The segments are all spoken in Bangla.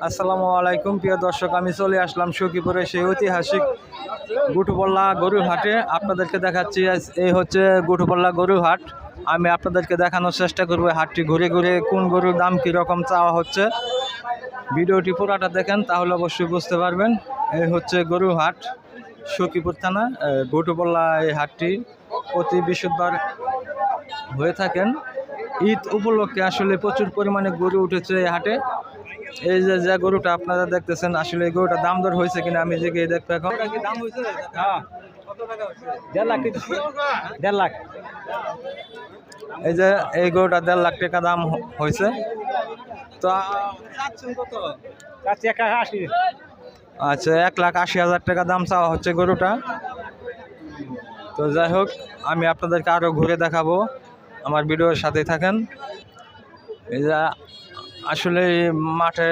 আসসালামু আলাইকুম প্রিয় দর্শক, আমি চলে আসলাম সখীপুরে সেই ঐতিহাসিক গুটুপল্লা গরুর হাটে। আপনাদেরকে দেখাচ্ছি এই হচ্ছে গুটুপল্লা গরুর হাট। আমি আপনাদেরকে দেখানোর চেষ্টা করব হাটটি ঘুরে ঘুরে কোন গরুর দাম কীরকম চাওয়া হচ্ছে। ভিডিওটি পুরাটা দেখেন তাহলে অবশ্যই বুঝতে পারবেন। এই হচ্ছে গরুর হাট, সখীপুর থানা গুটুপল্লা। এই হাটটি প্রতি বৃহস্পতিবার হয়ে থাকেন। ঈদ উপলক্ষে আসলে প্রচুর পরিমাণে গরু উঠেছে এই হাটে। এই যে গরুটা আপনারা দেখতেছেন, আসলে এই গরুটা দাম দর হয়েছে কিনা আমি দেখে দেখবো এখন। হ্যাঁ, 1.5 লাখ। 1.5 লাখ। এই যে এই গরুটা 1.5 লাখ টাকা দাম হয়েছে। তো আচ্ছা, 1,80,000 টাকা দাম চাওয়া হচ্ছে গরুটা। তো যাই হোক, আমি আপনাদেরকে আরও ঘুরে দেখাবো, আমার ভিডিওর সাথে থাকেন। এই যে আসলে মাঠে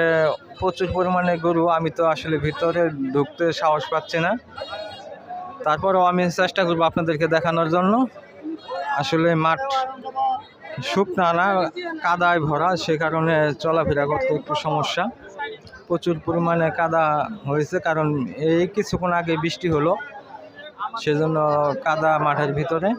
প্রচুর পরিমাণে গরু, আমি তো আসলে ভিতরে ঢুকতে সাহস পাচ্ছি না, তারপরেও আমি চেষ্টা করবো আপনাদেরকে দেখানোর জন্য। আসলে মাঠ শুকনা না, কাদায় ভরা, সে কারণে চলাফেরা করতে একটু সমস্যা। প্রচুর পরিমাণে কাদা হয়েছে, কারণ এই কিছুক্ষণ আগে বৃষ্টি হলো, সেজন্য কাদা মাঠের ভিতরে।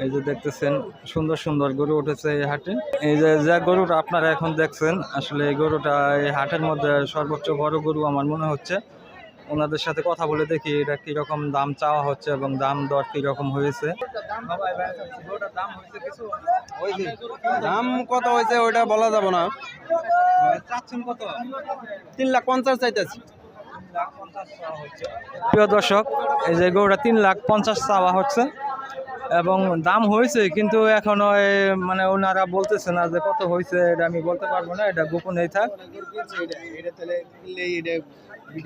এই যে দেখতেছেন সুন্দর সুন্দর গরু উঠেছে এই হাটে। এই যে গরুটা আপনারা এখন দেখছেন, আসলে এই গরুটা এই হাটের মধ্যে সর্বোচ্চ বড় গরু আমার মনে হচ্ছে। ওনাদের সাথে কথা বলে দেখি এটা কিরকম দাম চাওয়া হচ্ছে এবং দাম দর কিরকম হয়েছে। দাম কত হয়েছে ওইটা বলা যাব না। কত? 3,50,000 চাইতেছি। প্রিয় দর্শক, এই যে গরুটা 3,50,000 চাওয়া হচ্ছে এবং দাম হয়েছে, কিন্তু এখনো মানে ওনারা বলতেছে না যে কত হয়েছে, এটা আমি বলতে পারবো না, এটা গোপনেই থাক।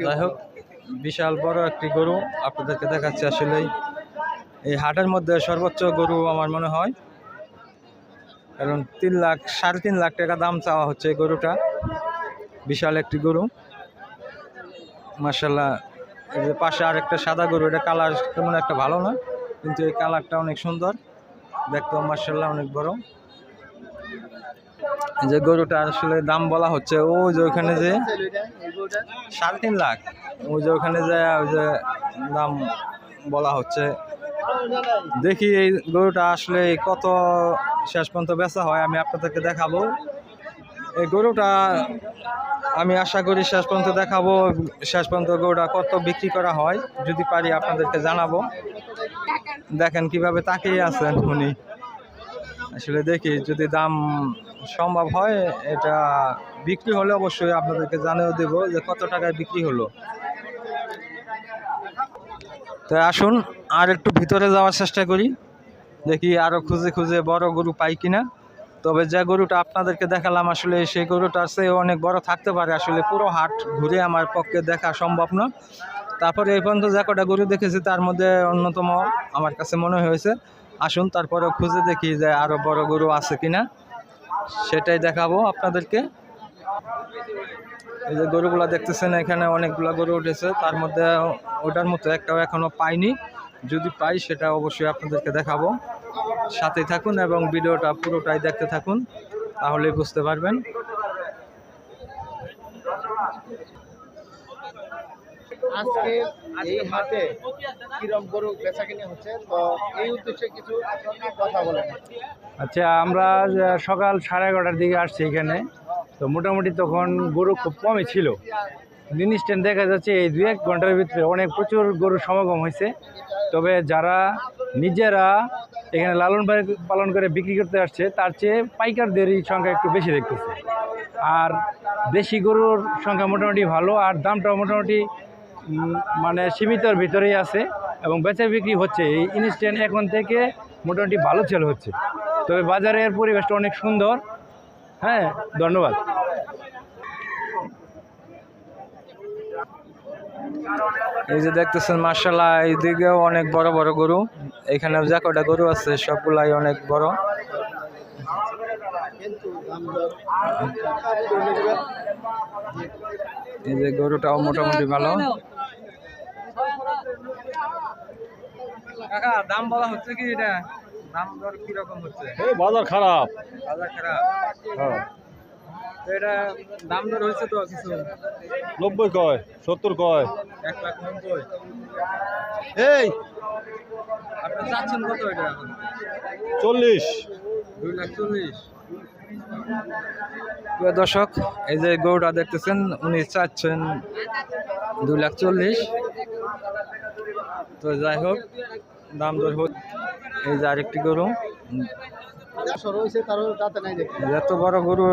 যাই হোক, বিশাল বড় একটি গরু আপনাদেরকে দেখাচ্ছি। আসলে এই হাটের মধ্যে সর্বোচ্চ গরু আমার মনে হয়, কারণ 3,00,000 সাড়ে 3 লাখ টাকা দাম চাওয়া হচ্ছে এই গরুটা। বিশাল একটি গরু, মাশাআল্লাহ। এই যে পাশে আরেকটা সাদা গরু, এটা কালার তেমন একটা ভালো না, কিন্তু এই কালারটা অনেক সুন্দর দেখতে, মাশাআল্লাহ অনেক বড়। যে গরুটা আসলে দাম বলা হচ্ছে ওই যে ওইখানে যে 3.5 লাখ, ওই যে ওখানে যে ওই যে দাম বলা হচ্ছে। দেখি এই গরুটা আসলে কত শেষ পর্যন্ত বেচা হয়, আমি আপনাদেরকে দেখাবো। এই গরুটা আমি আশা করি শেষ পর্যন্ত দেখাবো, শেষ পর্যন্ত গরুটা কত বিক্রি করা হয় যদি পারি আপনাদেরকে জানাবো। দেখেন কিভাবে তাকিয়ে আছেন উনি। আসলে দেখি যদি দাম সম্ভব হয়, এটা বিক্রি হলে অবশ্যই আপনাদেরকে জানিয়ে দেব যে কত টাকায় বিক্রি হলো। তো আসুন আর একটু ভিতরে যাওয়ার চেষ্টা করি, দেখি আরও খুঁজে খুঁজে বড় গরু পাই কিনা। তবে যে গরুটা আপনাদেরকে দেখালাম, আসলে সেই গরুটার চেয়ে অনেক বড় থাকতে পারে। আসলে পুরো হাট ঘুরে আমার পক্ষে দেখা সম্ভব না। তারপরে এই পর্যন্ত যে কটা গরু দেখেছি তার মধ্যে অন্যতম আমার কাছে মনে হয়েছে। আসুন তারপরে খুঁজে দেখি যে আরও বড় গরু আছে কিনা, সেটাই দেখাবো আপনাদেরকে। এই যে গরুগুলা দেখতেছেন, এখানে অনেকগুলা গরু উঠেছে, তার মধ্যে ওটার মতো একটাও এখনো পাইনি। যদি পাই সেটা অবশ্যই আপনাদেরকে দেখাবো। সাথে থাকুন এবং ভিডিওটা পুরোটাই দেখতে থাকুন, তাহলেই বুঝতে পারবেন। আজকে এই হাটে কিরকম গরু বেচাকেনি হচ্ছে, তো এই উদ্দেশ্যে কিছু কথা বলেন। আচ্ছা, আমরা সকাল 11:30টার দিকে আসছি এখানে। তো মোটামুটি তখন গরু খুব কমই ছিল। ইনস্ট্যান্ট দেখা যাচ্ছে এই 2-1 ঘন্টার ভিতরে অনেক প্রচুর গরুর সমাগম হয়েছে। তবে যারা নিজেরা এখানে লালন পালন করে বিক্রি করতে আসছে, তার চেয়ে পাইকারদেরই সংখ্যা একটু বেশি দেখতেছে। আর দেশি গরুর সংখ্যা মোটামুটি ভালো, আর দামটাও মোটামুটি মানে সীমিতর ভিতরেই আছে এবং বেচা বিক্রি হচ্ছে। এই ইনস্ট্যান্ট এখন থেকে মোটামুটি ভালো সেল হচ্ছে। তবে বাজারের পরিবেশটা অনেক সুন্দর। হ্যাঁ, ধন্যবাদ। এই যে দেখতেছেন মাশাআল্লাহ, এইদিকেও অনেক বড় বড় গরু। এখানে যে কটা গরু আছে সবগুলাই অনেক বড়। এই যে গরুটাও মোটামুটি ভালো। কাকা দাম বলা হচ্ছে কি, এটা দাম দর কিরকম হচ্ছে? এই বাজার খারাপ। বাজার খারাপ। হ্যাঁ, তো এটা দাম দর হয়েছে তো কিছু? 90 কয়, 70 কয়। 1,90,000। এই আপনি চাচ্ছেন কত এটা এখন? 40। 2,40,000। প্রিয় দর্শক, এই যে গরুটা দেখতেছেন উনি চাচ্ছেন 2,40,000। তো যাই হোক দাম দর হোক। এই যে আরেকটি গরু, রয়েছে তারও দাঁতে নাই দেখি। এত বড় গরু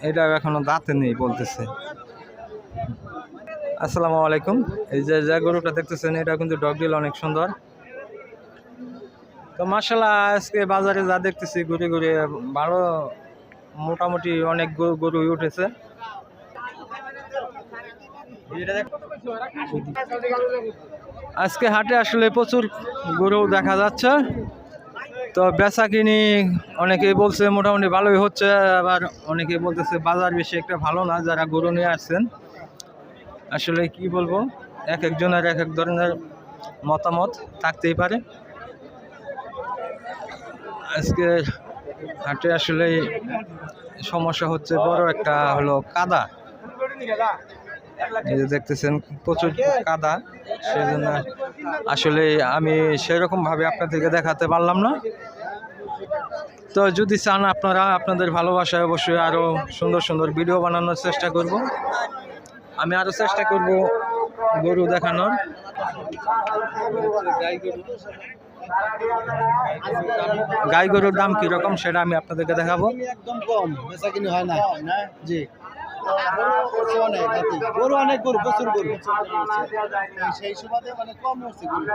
এটা এখনো দাঁতে নেই বলতেছে। আসসালামু আলাইকুম। এই যে যে গরুটা দেখতেছেন এটা কিন্তু ডগডিল অনেক সুন্দর। তো মাশাআল্লাহ আজকে বাজারে যা দেখতেছি ঘুরে ঘুরে ভালো, মোটামুটি অনেক গরু উঠেছে। আজকে হাটে আসলে প্রচুর গরু দেখা যাচ্ছে। তো বেচা কিনি অনেকেই বলছে মোটামুটি ভালোই হচ্ছে, আবার অনেকেই বলতেছে বাজার বেশি একটা ভালো না। যারা গরু নিয়ে আসছেন আসলে কি বলবো, এক একজনের এক এক ধরনের মতামত থাকতেই পারে। আজকে হাটে আসলে সমস্যা হচ্ছে বড় একটা হলো কাদা। এই যে দেখতেছেন প্রচুর কাদা, সেজন্য আসলে আমি সেরকম ভাবে আপনাদেরকে দেখাতে পারলাম না। তো যদি চান আপনারা আপনাদের ভালোবাসায় অবশ্যই আরো সুন্দর সুন্দর ভিডিও বানানোর চেষ্টা করব। আমি আরো চেষ্টা করব গরু দেখানোর। গাই গরুর দাম কিরকম সেটা আমি আপনাদেরকে দেখাবো। একদম কম, বেচা কিনে হয় না। জি, গরু অনেক গরু, প্রচুর গরু। সেই সুবাদে মানে কম হচ্ছে গরু,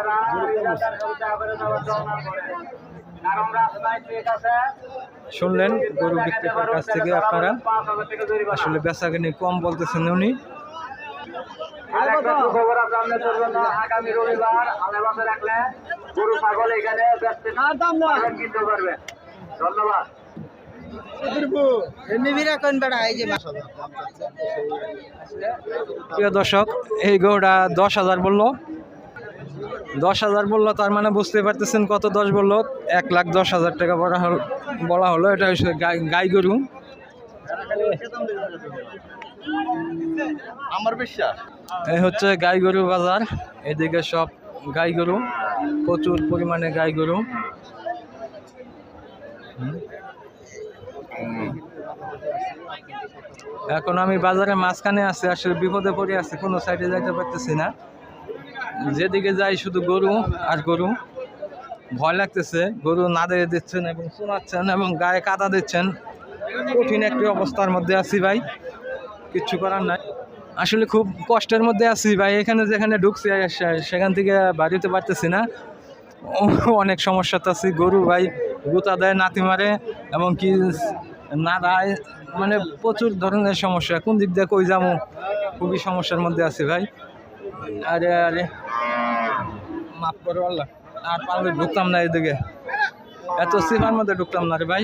শুনলেন গরু বিক্রেতার কাছ থেকে আপনারা, আসলে বেচাকেনি কম বলতেছেন উনি। আগামী রবিবার আলাদা রাখলে গরু পাগল এখানে কিনতে পারবে। ধন্যবাদ। প্রিয় দর্শক, এই গরুটা 10,000 বললো। 10,000 বললো, তার মানে বুঝতে পারতেছেন কত 10 বললো, 1,10,000 টাকা বলা হলো। এটা হচ্ছে গাই গরু। আমার বিশ্বাস এই হচ্ছে গাই গরু বাজার। এদিকে সব গাই গরু, প্রচুর পরিমাণে গাই গরু। এখন আমি বাজারে মাঝখানে আছি, আসলে বিপদে পড়ে আছি, কোনো সাইডে যাইতে পারতেছি না। যেদিকে যাই শুধু গরু আর গরু। ভয় লাগতেছে, গরু নাড়িয়ে দিচ্ছেন এবং শোনাচ্ছেন এবং গায়ে কাদা দিচ্ছেন। কঠিন একটি অবস্থার মধ্যে আছি ভাই, কিচ্ছু করার নাই। আসলে খুব কষ্টের মধ্যে আছি ভাই। এখানে যেখানে ঢুকছি সেখান থেকে বাড়িতে পারতেছি না, অনেক সমস্যাতে আছি। গরু ভাই গুতা দেয়, নাতি মারে এবং কি না দেয়, মানে প্রচুর ধরনের সমস্যা। কোন দিক দিয়ে কই যাবো, খুবই সমস্যার মধ্যে আছি ভাই। আরে আরে মাফ করো আল্লাহ, আর পারলে ঢুকতাম না এদিকে, এত সিফার মধ্যে ঢুকতাম না রে ভাই।